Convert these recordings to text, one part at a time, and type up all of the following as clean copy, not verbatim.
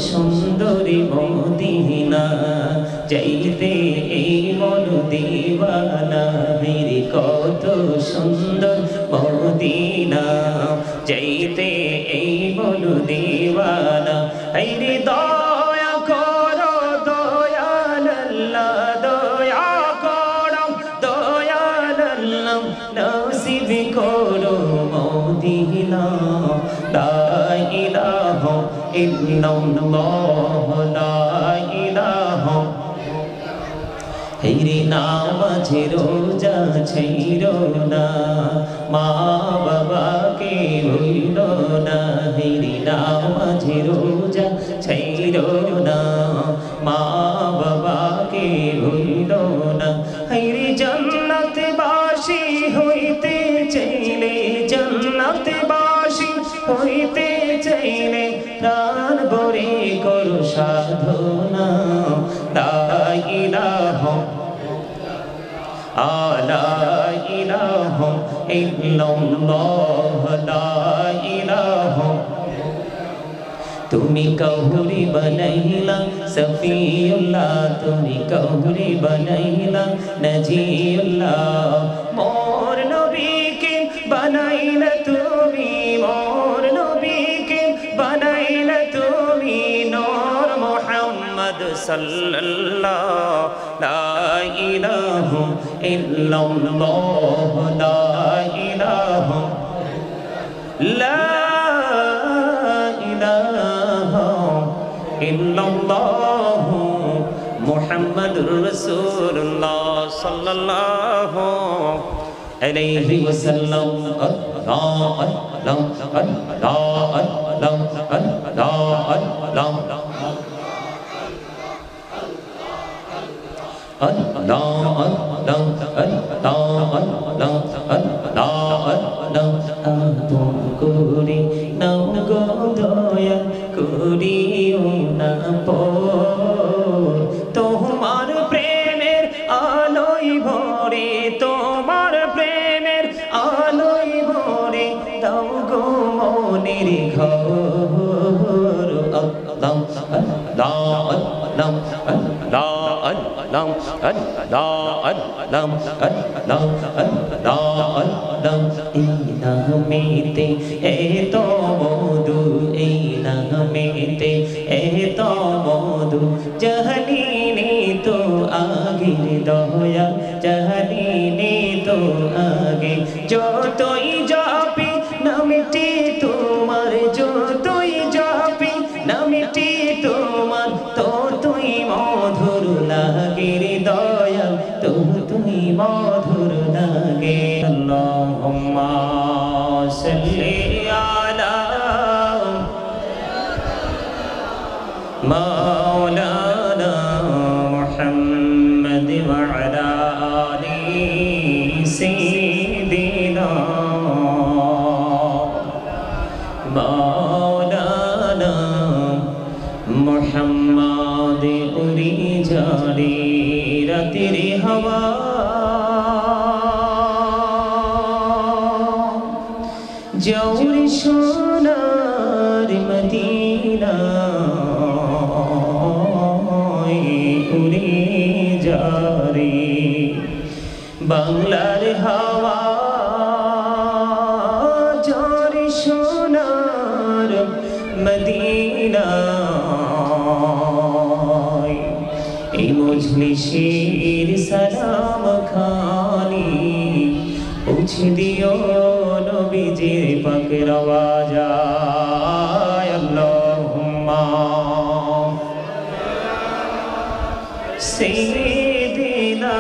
সুন্দরী মদিনা যাইতে এই মন দিওয়ানা মেরে কত সুন্দর মদিনা যাইতে এই মন দিওয়ানা আইরে দয়া করো দয়াল আল্লাহ দয়া করো দয়াল আল্লাহ নসিব করো মদিনা লা ইলাহা ইল্লাল্লাহ লা ইলাহা হেরে নামাজে রোজা ছাইরো না মা বাবাকে ভুলো না হেরে নামাজে রোজা ছাইরো না মা বাবাকে ভুলো না হেরে জান্নাতে বাসী হইতে চাইলে জান্নাতে বাসী হইতে চাইলে প্রাণ ভরে করো সাধনা লা ইলাহা লা ইলাহা ইল্লাল্লাহ লা ইলাহা তুমি কাউরি বানাইলা সফিউল্লাহ তুমি কাউরি বানাইলা নজিউল্লাহ মোর নবীকে বানাইলা তুমি মোর নবীকে বানাইলা তুমি নূর মুহাম্মদ সাল্লাল্লাহু লা ইলাহা ইল্লাল্লাহ লা ইলাহা লা ইল্লাল্লাহু মুহাম্মাদুর রাসূলুল্লাহ সাল্লাল্লাহু আলাইহি ওয়াসাল্লাম আল্লাহ আল্লাহ আল্লাহ আল্লাহ আল্লাহ আল্লাহ আপন করে নাও গো দয়া করিও না পর তোমার প্রেমের আলোয় ভরে তোমার প্রেমের আলোয় ভরে দাও গো মনের ঘর আল্লাহ আল্লাহ আল্লাহ নামেতে এত মধু এই নামেতে এত মধু জাহালিনি তো আগের দয়া জাহালিনি তো আগে যতই যাবি নামটি তোমার যতই যাবি নামটি তোমার ততই মধুর লাগে দয়া ততই মধুর লাগে আল্লাহুম্মা সাল্লি আলা মাওলানা মুহাম্মদ ওয়া আলা আলি সাইয়্যিদিনা মাওলানা মুহাম্মদ উড়ি যারে রাতের হাওয়া জৌর সোনার মদিনা উড়ে যারে বাংলার হাওয়া জৌর সোনার মদিনা এই মজলিসের সালাম খানি পৌঁছে দিও নবীজির পাক রওজায় আল্লাহুম্মা সাইয়্যিদিনা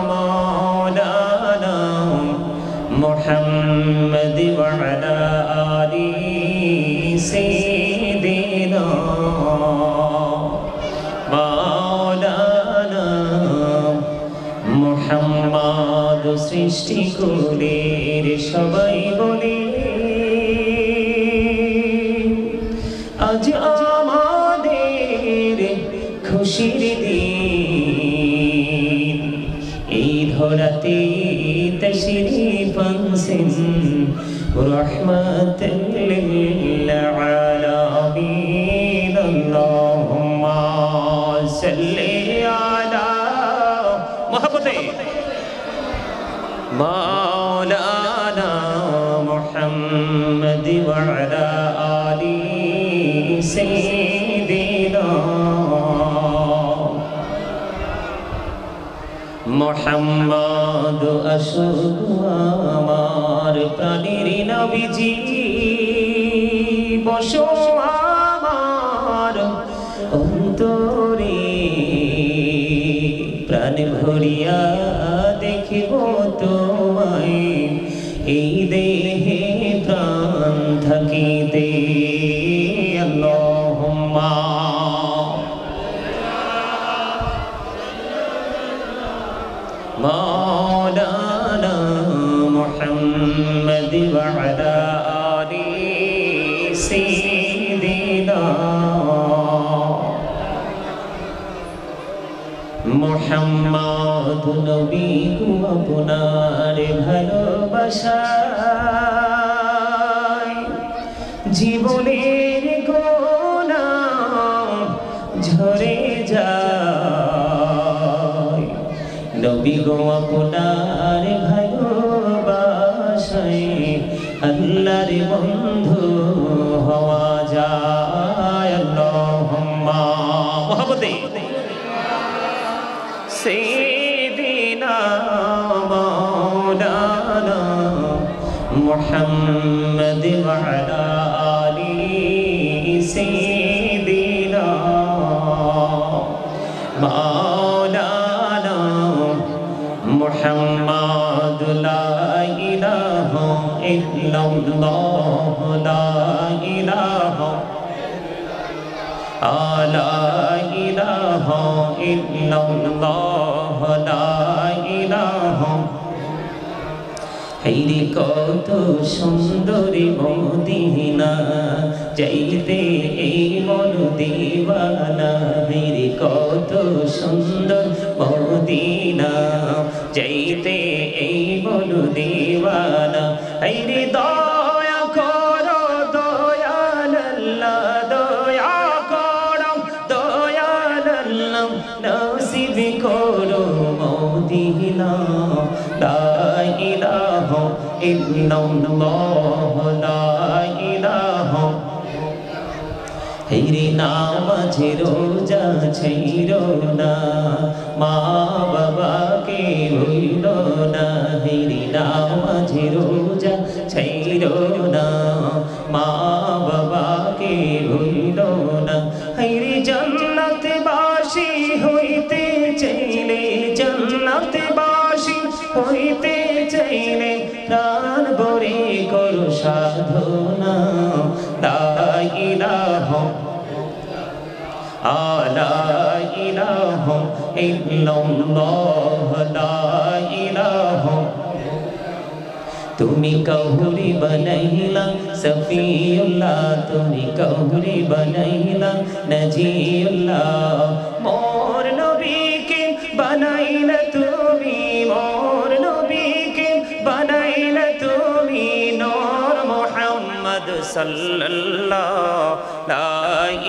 মাওলানা মুহাম্মদ ওয়া আলা আলি সাইয়্যিদিনা মাওলানা মুহাম্মদ সৃষ্টি কুলের সবাই বলে আজ আমাদের খুশির দিন এই ধরাতে তশরীফ আনছেন রহমাতাল লিল আলামিন सल्ले आला मोहब्बते मौलाना मुहम्मद व अला आली सय्यिदिना मुहम्मद अशोक आमार प्राणेर नबीजी बसो आमार অন্তরে প্রাণ ভরিয়া দেখিব তোমায় এই দেহে প্রাণ থাকিতে আল্লাহুম্মা মাওলানা মুহাম্মদ ওয়া আলা আলি সাইয়্যিদিনা মুহাম্মদ নবী গো আপনার ভালোবাসায় জীবনের গোনা ঝরে যায় নবী গো আপনার ভালোবাসায় আল্লাহর বন্ধু হওয়া যায় আল্লাহুম্মা মুহাব্বতে سيدنا مولانا محمد وعلى آله سيدنا مولانا محمد لا إله إلا الله لا إله لا إله إلا الله لا إله হেরি কত সুন্দরী মদিনা যাইতে এই মন দিওয়ানা হেরি কত সুন্দর মদিনা যাইতে এই মন দিওয়ানা হেরি দয়া করো দয়াল আল্লাহ দয়া করো দয়াল আল্লাহ নসিব করো মদিনা লা ইলাহা ইল্লাল্লাহ লা ইলাহা হেরি নামাজে রোজা ছাইরো না মা বাবাকে ভুলো না হেরি নামাজে রোজা ছাইরো না মা বাবাকে ভুলো না হেরি জান্নাত বাসী হইতে চাইলে জান্নাত বাসী হইতে চাইলে প্রাণ ভরে করো সাধনা লা ইলাহা লা ইলাহা ইল্লাল্লাহ লা ইলাহা তুমি কাহুরি বানাইলা সফিউল্লাহ তুমি কাহুরি বানাইলা নজিউল্লাহ মোর নবীকে বানাইলা তুমি মোর নবীকে বানাইলা তুমি নূর মুহাম্মদ সাল্লাল্লাহ লা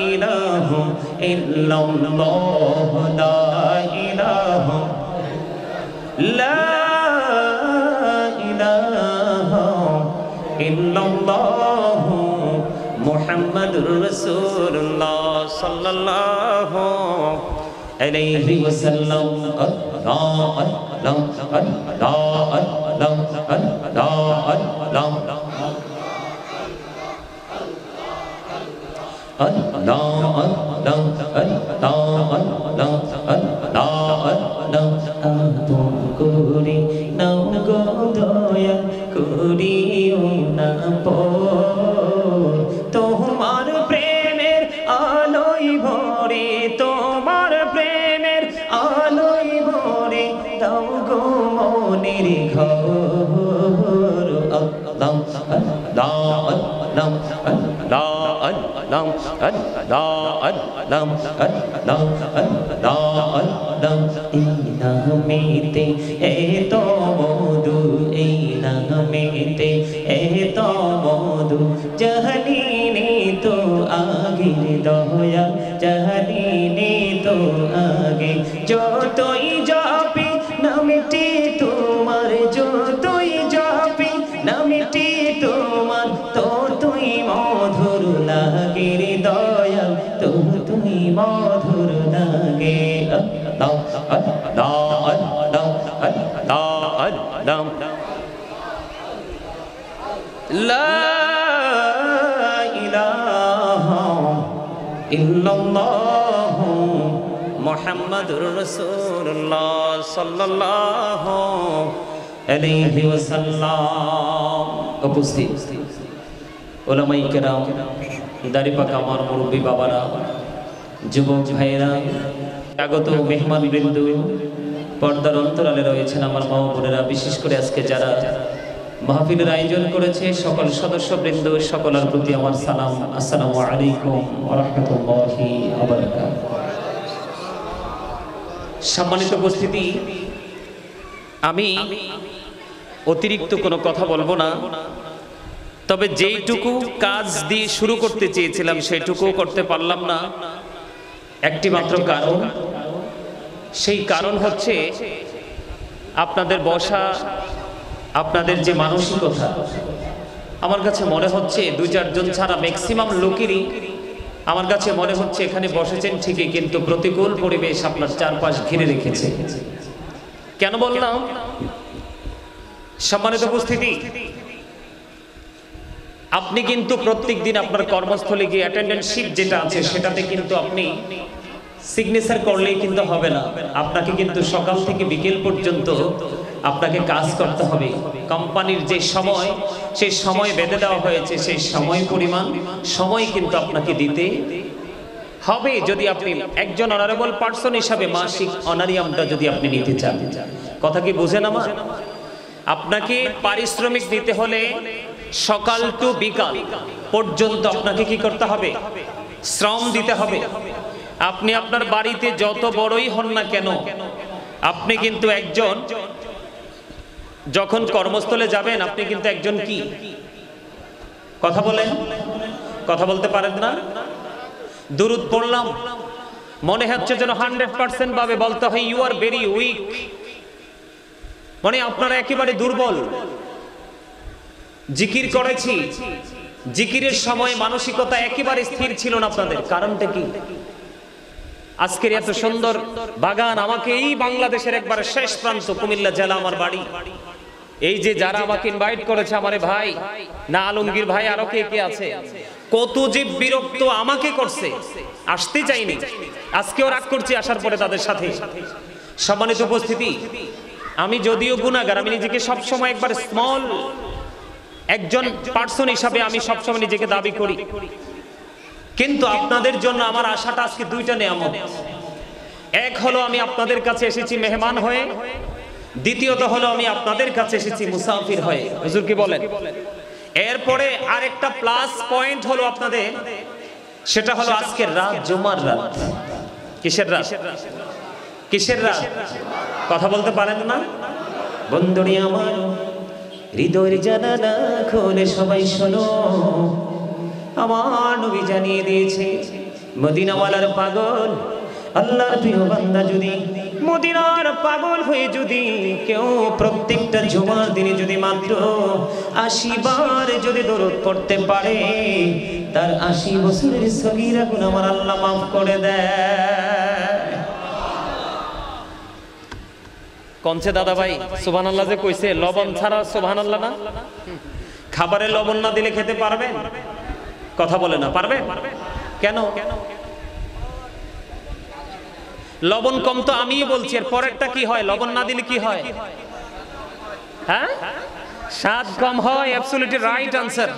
ইলাহা ইল্লাল্লাহ লা ইলাহা লা ইল্লাল্লাহ মুহাম্মাদুর রাসূলুল্লাহ সাল্লাল্লাহু আলাইহি ওয়াসাল্লাম আল্লাহ আল্লাহ আল্লাহ আল্লাহ আল্লাহ আল্লাহ Allah Allah Allah Allah Allah Allah আপন করে নাও গো দয়া করিও না পর তোমার প্রেমের আলোয় ভরে তোমার প্রেমের আলোয় ভরে দাও গো মনের ঘর আল্লাহ আল্লাহ আল্লাহ আল্লাহ আল্লাহ আল্লাহ আল্লাহ আল্লাহ আল্লাহ এই নামেতে এত মধু এই নামেতে এত মধু জাহালিনি তো আগের দয়া জানিনি তো আগে যতই জপি নামটি তোমার যতই জপি নামটি তোমার ততই মধুর লাগে রে দয়া ততই মধুর লাগে আল্লাহ আল্লাহ আল্লাহ আল্লাহ আল্লাহ লা ইলাহা ইল্লাল্লাহ মুহাম্মাদুর রাসূলুল্লাহ সাল্লাল্লাহু আলাইহি ওয়াসাল্লাম। উপস্থিত উলামায়ে কেরাম, দাড়ি পাকা আমার মুরব্বী বাবারা, যুবক ভাইয়েরা, আগত মেহমান বৃন্দ, পর্দার অন্তরালে রয়েছেন আমার মা বোনেরা, বিশেষ করে আজকে যারা মাহফিলের আয়োজন করেছে সকল সদস্যবৃন্দ, সকলের প্রতি আমার সালাম। আসসালামু আলাইকুম ওয়া রাহমাতুল্লাহি ওয়া বারাকাতুহু। সম্মানিত উপস্থিতি, আমি অতিরিক্ত কোনো কথা বলবো না, তবে যেইটুকু কাজ দিয়ে শুরু করতে চেয়েছিলাম সেইটুকু করতে পারলাম না। একটি মাত্র কারণ, সেই কারণ হচ্ছে আপনাদের বসা, আপনাদের যে মানসিকতা, আমার কাছে মনে হচ্ছে দুই চারজন ছাড়া ম্যাক্সিমাম লোকেরই আমার কাছে মনে হচ্ছে এখানে বসেছেন ঠিকই, কিন্তু প্রতিকূল পরিবেশ আপনার চারপাশ ঘিরে রেখেছে। কেন বললাম? সম্মানিত উপস্থিতি, আপনি কিন্তু প্রত্যেকদিন আপনার কর্মস্থলে গিয়ে অ্যাটেন্ডেন্সশিপ যেটা আছে সেটাতে কিন্তু আপনি সিগনেচার করলেই কিন্তু হবে না, আপনাকে কিন্তু সকাল থেকে বিকেল পর্যন্ত আপনাকে কাজ করতে হবে। কোম্পানির যে সময়, সেই সময় বেঁধে দেওয়া হয়েছে, সেই সময় পরিমাণ সময় কিন্তু আপনাকে দিতে হবে যদি আপনি একজন অনারেবল পার্সন হিসাবে মাসিক অনারিয়ামটা যদি আপনি নিতে চান। কথা কি বুঝেন আমার? আপনাকে পারিশ্রমিক দিতে হলে সকাল টু বিকাল পর্যন্ত আপনাকে কি করতে হবে? শ্রম দিতে হবে। আপনি আপনার বাড়িতে যত বড়ই হন না কেন, আপনি কিন্তু একজন, যখন কর্মস্থলে যাবেন আপনি কিন্তু একজন কি, কথা বলেন, কথা বলতে পারেন না? দুরূদ পড়লাম, মনে হচ্ছে যেন 100% ভাবে বলতে হয় ইউ আর ভেরি উইক, মানে আপনারা একেবারে দুর্বল। জিকির করেছি, জিকিরের সময় মানসিকতা একেবারে স্থির ছিল না আপনাদের। কারণটা কি? আজকের এত সুন্দর বাগান, আমাকে এই বাংলাদেশের একবারে শেষ প্রান্ত কুমিল্লা জেলা আমার বাড়ি, এই যে যারা আমাকে ইনভাইট করেছে, আমারে ভাই না আলমগীর ভাই, আরো কে কে আছে, কত যে বিরক্ত আমাকে করছে, আসতে চাইনি, আজকেও রাগ করছি আসার পরে তাদের সাথে। সম্মানিত উপস্থিতি, আমি যদিও গুনাহগার, আমি নিজেকে সবসময় একবার স্মল একজন পার্সন হিসাবে আমি সবসময় নিজেকে দাবি করি, কিন্তু আপনাদের জন্য আমার আশাটা আজকে দুইটা নিয়ামত। এক হলো আমি আপনাদের কাছে এসেছি মেহমান হয়ে, দ্বিতীয়ত হলো আমি আপনাদের কাছে এসেছি মুসাফির হয়ে। হুজুর কি বলেন? এরপরে আরেকটা প্লাস পয়েন্ট হলো আপনাদের, সেটা হলো আজকের রাত জুমার রাত। কিসের রাত? কিসের রাত? কথা বলতে পারেন না? বন্ধুরি আমার, হৃদয়ের জানালা খুলে সবাই শোনো, আমার নবী জানিয়ে দিয়েছে মদিনাওয়ালার পাগল, আল্লাহর প্রিয় বান্দা যদি মদিনার পাগল হয়ে যদি কেউ প্রত্যেকটা জুমার দিনে যদি মাত্র 80 বার যদি দরুদ পড়তে পারে, তার 80 বছরের সগীরা গুনাহ আমার আল্লাহ মাফ করে দেয়। কনছে দাদা ভাই সুবহানাল্লাহ যে কইছে, লবণ ছাড়া সুবহানাল্লাহ না? খাবারে লবণ না দিলে খেতে পারবেন? কথা বলে না, পারবেন? কেন? লবণ কম তো আমিই বলছি, এর পরেরটা কি হয়? লবণ না দিলে কি হয়? হ্যাঁ, স্বাদ কম হয়। Absolutely right answer.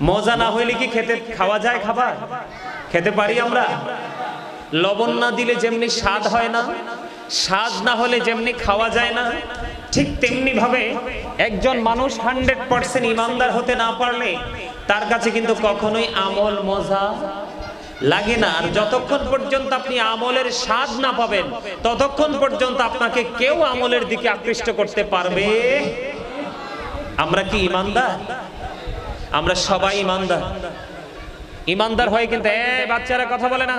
মজা না হইলে কি খেতে খাওয়া যায়? খাবার খেতে পারি আমরা? লবণ না দিলে যেমনি স্বাদ হয় না, স্বাদ না হলে যেমনি খাওয়া যায় না, ঠিক তেমনি ভাবে একজন মানুষ 100% ইমানদার হতে না পারলে তার কাছে কিন্তু কখনোই আমল মজা লাগে না। আর যতক্ষণ পর্যন্ত আপনি আমলের স্বাদ না পাবেন, ততক্ষণ পর্যন্ত আপনাকে কেউ আমলের দিকে আকৃষ্ট করতে পারবে। আমরা কি ইমানদার? আমরা সবাই ইমানদার। ইমানদার হয়ে কিন্তু বাচ্চারা কথা বলে না।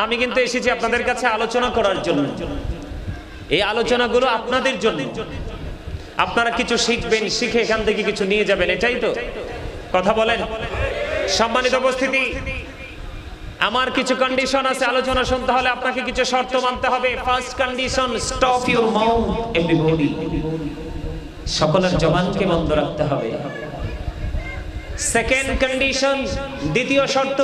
আমি কিন্তু এসেছি আপনাদের কাছে আলোচনা করার জন্য। এই আলোচনাগুলো আপনাদের জন্য, আপনারা কিছু শিখবেন, শিখে এখান থেকে কিছু নিয়ে যাবেন, এটাই তো কথা বলেন। সম্মানিত উপস্থিতি, আমার কিছু কন্ডিশন আছে। আলোচনা শুনতে হলে আপনাকে কিছু শর্ত মানতে হবে। First condition, stop your mouth everybody. সকলের জবানকে বন্ধ রাখতে হবে। সেকেন্ড কন্ডিশন, দ্বিতীয় শর্ত,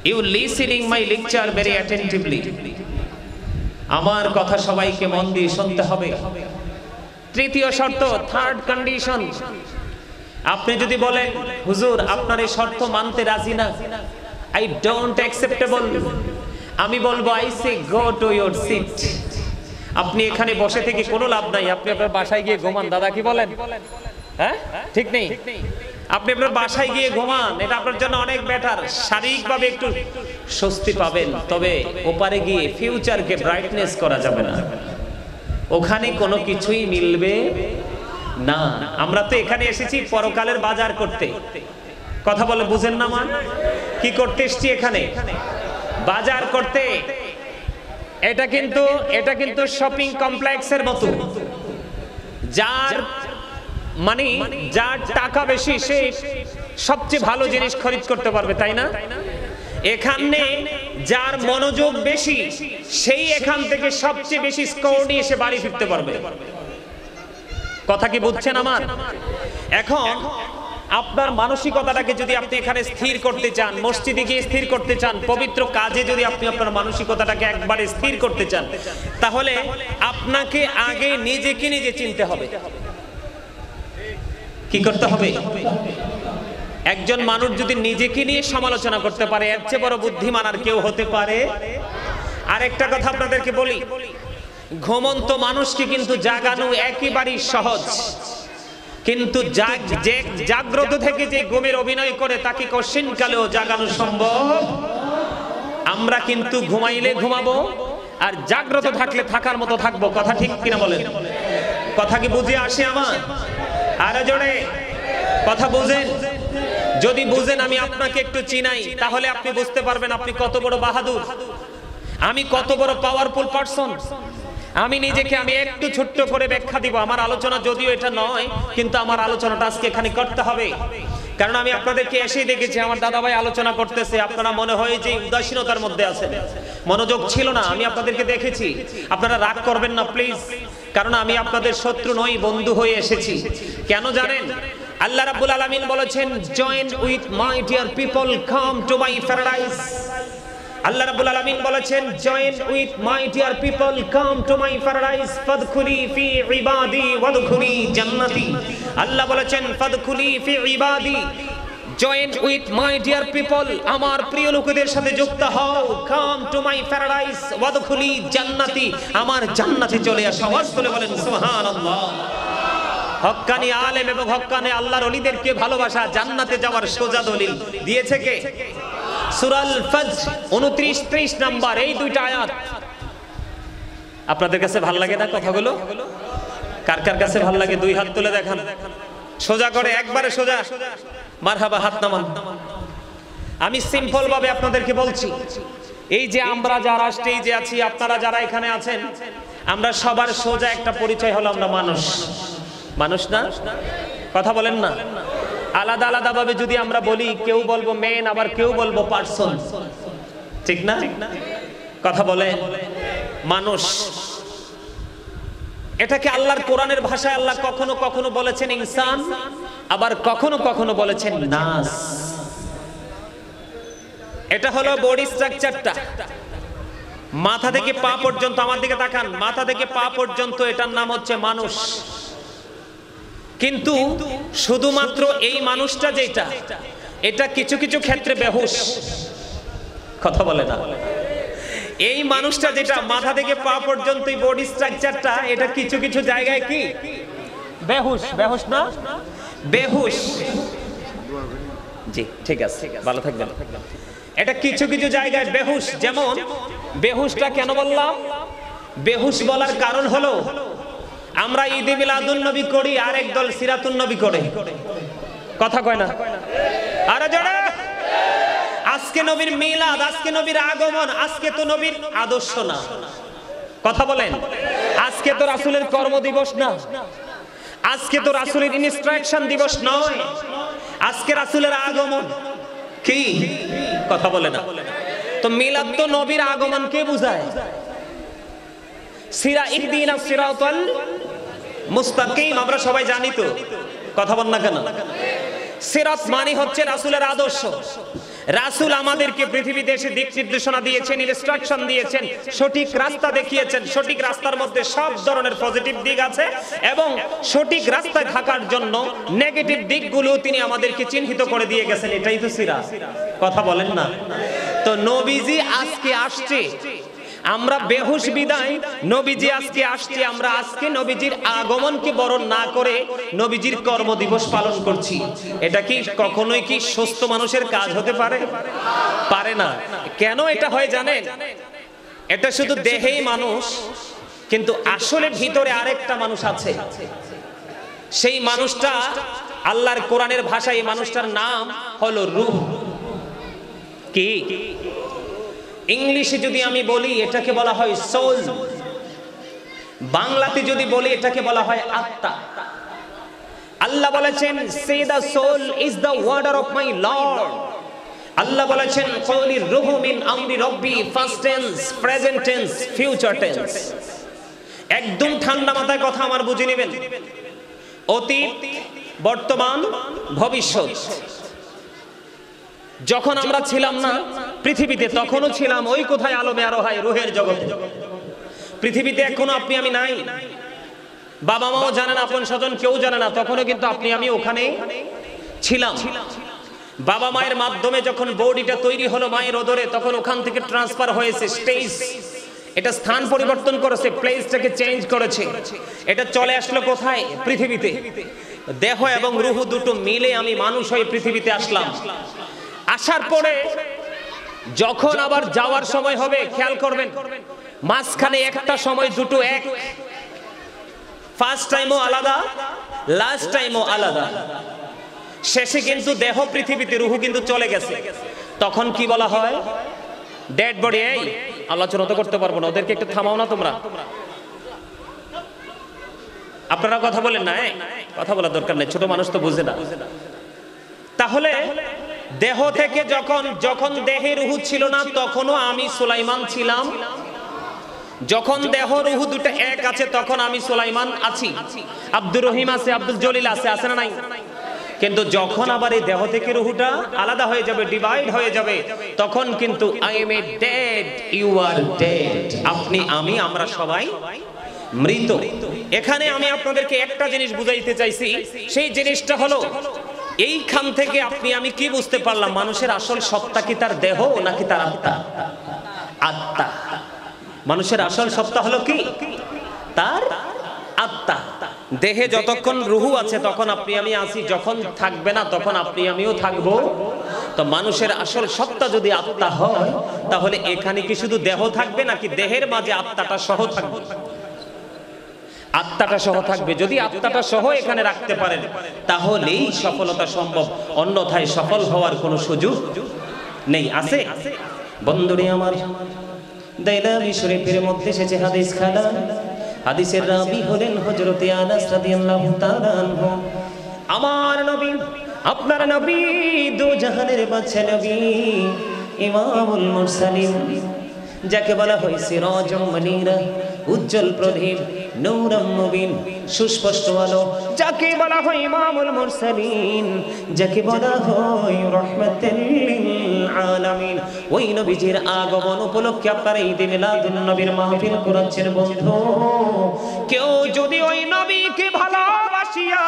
you listening my lecture very attentively. আমার কথা সবাইকে মন দিয়ে শুনতে হবে। তৃতীয় শর্ত, থার্ড কন্ডিশন, আপনি যদি বলেন হুজুর আপনার এই শর্ত মানতে রাজি না, আই ডোন্ট অ্যাকসেপ্টেবল, আমি বলবো I say go to your seat. আপনি এখানে বসে থেকে কোনো লাভ নাই, আপনি আপনার বাসায় গিয়ে ঘুমান। দাদা কি বলেন? হ্যাঁ, ঠিক নেই? আপনি আপনার বাসায় গিয়ে ঘুমান, এটা আপনার জন্য অনেক বেটার। শারীরিকভাবে একটু স্বস্তি পাবেন, তবে ওপারে গিয়ে ফিউচারকে ব্রাইটনেস করা যাবে না, ওখানে কোনো কিছুই মিলবে না। আমরা তো এখানে এসেছি পরকালের বাজার করতে। কথা বলে বুঝেন না? মান কি করতে এসেছি এখানে? বাজার করতে। এটা কিন্তু শপিং কমপ্লেক্সের মতো। যার যার টাকা বেশি সে সবচেয়ে ভালো জিনিস খরিদ করতে পারবে, তাই না? এখানে যার মনোযোগ বেশি সেই এখান থেকে সবচেয়ে বেশি স্কোর নিয়ে এসে বাড়ি ফিরতে পারবে। কথা কি বুঝছেন আমার? এখন আপনার মানসিকতাটাকে যদি আপনি এখানে স্থির করতে চান, মসজিদে গিয়ে স্থির করতে চান, পবিত্র কাজে যদি আপনি আপনার মানসিকতাটাকে একবারে স্থির করতে চান, তাহলে আপনাকে আগে নিজেকে নিজে চিনতে হবে। কি করতে হবে? একজন মানুষ যদি নিজেকে নিয়ে সমালোচনা করতে পারে, এর চেয়ে বড় বুদ্ধিমান আর কেউ হতে পারে? আরেকটা কথা আপনাদেরকে বলি, ঘুমন্ত মানুষকে কিন্তু জাগানো একেবারেই সহজ, কিন্তু জাগ্রত থেকে যে ঘুমের অভিনয় করে তাকে কঠিন কালেও জাগানো সম্ভব। আমরা কিন্তু ঘুমাইলে ঘুমাবো, আর জাগ্রত থাকলে থাকার মতো থাকবো। কথা ঠিক কিনা বলেন? কথা কি বুঝে আসে আমার? আরো জোরে কথা বুঝেন। যদি বুঝেন, আমি আপনাকে একটু চিনাই, তাহলে আপনি বুঝতে পারবেন আপনি কত বড় বাহাদুর, আমি কত বড় পাওয়ারফুল পারসন। আমি একটু ছোট্ট করে ব্যাখ্যা দিব। আমার আলোচনা যদিও এটা নয়, কিন্তু আমার আলোচনাটা আজকে এখানে করতে হবে, কারণ আমি আপনাদেরকে এসেই দেখেছি আমার দাদা ভাই আলোচনা করতেছে, আপনারা মনে হয় যে উদাসীনতার মধ্যে আছেন, মনোযোগ ছিল না। আমি আপনাদেরকে দেখেছি। আপনারা রাগ করবেন না প্লিজ, কারণ আমি আপনাদের শত্রু নই, বন্ধু হয়ে এসেছি। কেন জানেন? আল্লাহ রাব্বুল আলামিন বলেছেন, join with my dear people, come to my paradise. আল্লাহ রাব্বুল আলামিন বলেছেন, join with my dear people, come to my paradise, ফাদখুলি ফি ইবাদি ওয়াদখুলি জান্নাতি। আল্লাহ বলেছেন, ফাদখুলি ফি ইবাদি, join with my dear people, আমার প্রিয় লোকেদের সাথে যুক্ত হও, কাম টু মাই প্যারাডাইস ওয়াদখুলি জান্নাতি, আমার জান্নাতে চলে আসো। আওয়াজ করে বলেন সুবহানাল্লাহ। হক্কানি আলেম এবং হক্কানি আল্লাহর ওলিদেরকে ভালোবাসা জান্নাতে যাওয়ার সোজা দলিল দিয়েছে কে? সূরাল ফজর 29-30 নাম্বার, এই দুইটা আয়াত। আপনাদের কাছে ভালো লাগে না কথাগুলো? কার কার কাছে ভালো লাগে দুই হাত তুলে দেখান, সোজা করে, একবারে সোজা। মারহাবা, হাত নামান। আমি সিম্পল ভাবে আপনাদেরকে বলছি, এই যে আমরা যারা স্টেজে আছি, আপনারা যারা এখানে আছেন, আমরা সবার সোজা একটা পরিচয় হলো আমরা মানুষ। মানুষ না? কথা বলেন না? আলাদা আলাদা ভাবে যদি আমরা বলি, কেউ বলবো মেন, আবার কেউ বলবো পারসন, ঠিক না? কথা বলে মানুষ। এটাকে আল্লাহর কোরআনের ভাষায় আল্লাহ কখনো কখনো বলেছেন ইনসান, আবার কখনো কখনো বলেছেন নাস। এটা হলো বডি স্ট্রাকচারটা, মাথা থেকে পা পর্যন্ত। আমার দিকে তাকান, মাথা থেকে পা পর্যন্ত এটার নাম হচ্ছে মানুষ। কিন্তু শুধুমাত্র এই মানুষটা যেটা, এটা কিছু কিছু ক্ষেত্রে বেহুশ। কথা বলে না? এই মানুষটা যেটা মাথা থেকে পা পর্যন্ত এই বডি স্ট্রাকচারটা, এটা কিছু কিছু জায়গায় কি বেহুশ। বেহুশ না? বেহুশ। জি ঠিক আছে, ভালো থাকবেন। এটা কিছু কিছু জায়গায় বেহুশ। যেমন বেহুশটা কেন বললাম? বেহুশ বলার কারণ হলো, আমরা ঈদে মিলাদুন নবী করি, আর একদল সিরাতুন নবী করে। কথা কয় না? আরে জোরে। আজকে নবীর মিলাদ, আজকে নবীর আগমন, আজকে তো নবীর আদর্শ না। কথা বলেন। আজকে তো রাসূলের কর্ম দিবস না, আজকে তো রাসূলের ইনস্ট্রাকশন দিবস নয়, আজকে রাসূলের আগমন। কি কথা বলে না তো? মিলাদ তো নবীর আগমনকে বোঝায়। সিরা ইহদিনাস সিরাতাল মুস্তাকিম আমরা সবাই জানি তো, কথা বল না কেন? সিরাত মানে হচ্ছে রাসূলের আদর্শ। রাসূল আমাদেরকে পৃথিবীতে এসে দিক নির্দেশনা দিয়েছেন, ইনস্ট্রাকশন দিয়েছেন, সঠিক রাস্তা দেখিয়েছেন। সঠিক রাস্তার মধ্যে সব ধরনের পজিটিভ দিক আছে এবং সঠিক রাস্তায় থাকার জন্য নেগেটিভ দিকগুলো তিনি আমাদেরকে চিহ্নিত করে দিয়ে গেছেন। এটাই তো সিরাত। কথা বলেন না? তো নবীজি আজকে আসছে, আমরা বেহুশ বিদায় নবীজি আজকে আসছে, আমরা আজকে নবীজির আগমনকে বরণ না করে নবীজির কর্মদিবস পালন করছি। এটা কি কখনোই কি সুস্থ মানুষের কাজ হতে পারে? পারে না। কেন এটা হয় জানেন? এটা শুধু দেহেই মানুষ, কিন্তু আসলে ভিতরে আরেকটা মানুষ আছে। সেই মানুষটা আল্লাহর কোরআনের ভাষায় এই মানুষটার নাম হলো রূহ। কি ইংলিশে যদি আমি বলি এটাকে বলা হয় সোল, বাংলাতে যদি বলি এটাকে বলা হয় আত্মা। আল্লাহ বলেছেন say the soul is the order of my lord. আল্লাহ বলেছেন কওলি রূহু মিন আমরি রব্বি, first tense, present tense, future tense. একদম ঠান্ডা মাথায় কথা আমার বুঝে নেবেন। অতীত, বর্তমান, ভবিষ্যৎ। যখন আমরা ছিলাম না পৃথিবীতে তখনও ছিলাম ওই কোথায় আলমে আরোহায় রূহের জগতে। পৃথিবীতে এখনো আপনি আমি নাই, বাবা মাও জানে না, আপন স্বজন কেউ জানে না, তখনও কিন্তু আপনি আমি ওখানে ছিলাম। বাবা মায়ের মাধ্যমে যখন বডিটা তৈরি হলো মায়ের ওদরে, তখন ওখান থেকে ট্রান্সফার হয়েছে স্টেজ। এটা স্থান পরিবর্তন করেছে, প্লেসটাকে চেঞ্জ করেছে। এটা চলে আসলো কোথায়? পৃথিবীতে। দেহ এবং রূহ দুটো মিলে আমি মানুষ হয়ে পৃথিবীতে আসলাম। আসার পরে যখন আবার যাওয়ার সময় হবে, খেয়াল করবেন মাঝখানে একটা সময় দুটো এক। ফার্স্ট টাইমও আলাদা, লাস্ট টাইমও আলাদা। শেষে কিন্তু দেহ পৃথিবীতে, রূহ কিন্তু চলে গেছে। তখন কি বলা হয়? Dead body. এই আলোচনা তো করতে পারবো না, ওদেরকে একটু থামাও না তোমরা। আপনারা কথা বলেন না, কথা বলার দরকার নেই, ছোট মানুষ তো বুঝে না। তাহলে দেহ থেকে যখন দেহে রূহ ছিল না তখনও আমি সুলাইমান ছিলাম। যখন দেহ রূহ দুটো এক আছে তখন আমি সুলাইমান আছি, আব্দুর রহিম আছে, আব্দুল জলিল আছে, আছে না নাই? কিন্তু যখন আবার এই দেহ থেকে রূহটা আলাদা হয়ে যাবে, ডিভাইড হয়ে যাবে, তখন কিন্তু I am a dead, you are dead. আপনি আমি আমরা সবাই মৃত। এখানে আমি আপনাদেরকে একটা জিনিস বুঝাইতে চাইছি, সেই জিনিসটা হলো এইখান থেকে আপনি আমি কি বুঝতে পারলাম? মানুষের আসল সত্তা কি তার দেহ নাকি তার আত্মা? আত্মা। মানুষের আসল সত্তা হলো কি? তার আত্মা। দেহে যতক্ষণ রূহ আছে তখন আপনি আমি আছি, যখন থাকবে না তখন আপনি আমিও থাকবো। তো মানুষের আসল সত্তা যদি আত্মা হয়, তাহলে এখানে কি শুধু দেহ থাকবে নাকি দেহের মাঝে আত্মাটা সহ থাকবে? আত্মাটা সহ থাকবে। যদি আত্মাটা সহ এখানে রাখতে পারেন তাহলেই সফলতা সম্ভব, অন্যথায় সফল হওয়ার কোনো সুযোগ নেই। আছে বন্ধুরে আমার, দাইলামি শরীফের মধ্যে এসেছে হাদিস খানা। হাদিসের রাবী হলেন হযরতে আনাস রাদিয়াল্লাহু তাআলা আনহু। আমার নবী, আপনার নবী, দু জাহানের বাদশা নবী, ইমামুল মুরসালিন, যাকে বলা হয় সিরাজুম মুনীরা, উজ্জ্বল প্রদীপ, নূরুম মুবিন, সুস্পষ্ট আলো, যাকে বলা হয় ইমামুল মুরসালিন, যাকে বলা হয় রাহমাতুল লিল আলামিন। ওই নবীজির আগমন উপলক্ষে আপনারা ঈদ মিলাদুন নবীর মাহফিল করাচ্ছেন বন্ধু। কেউ যদি ওই নবীকে ভালোবাসিয়া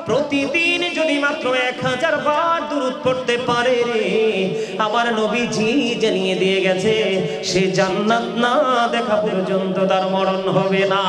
প্রতিদিন যদি মাত্র 1000 বার দুরূদ পড়তে পারে, আমার নবীজি জানিয়ে দিয়ে গেছে সে জান্নাত না দেখা পর্যন্ত তার মরণ হবে না।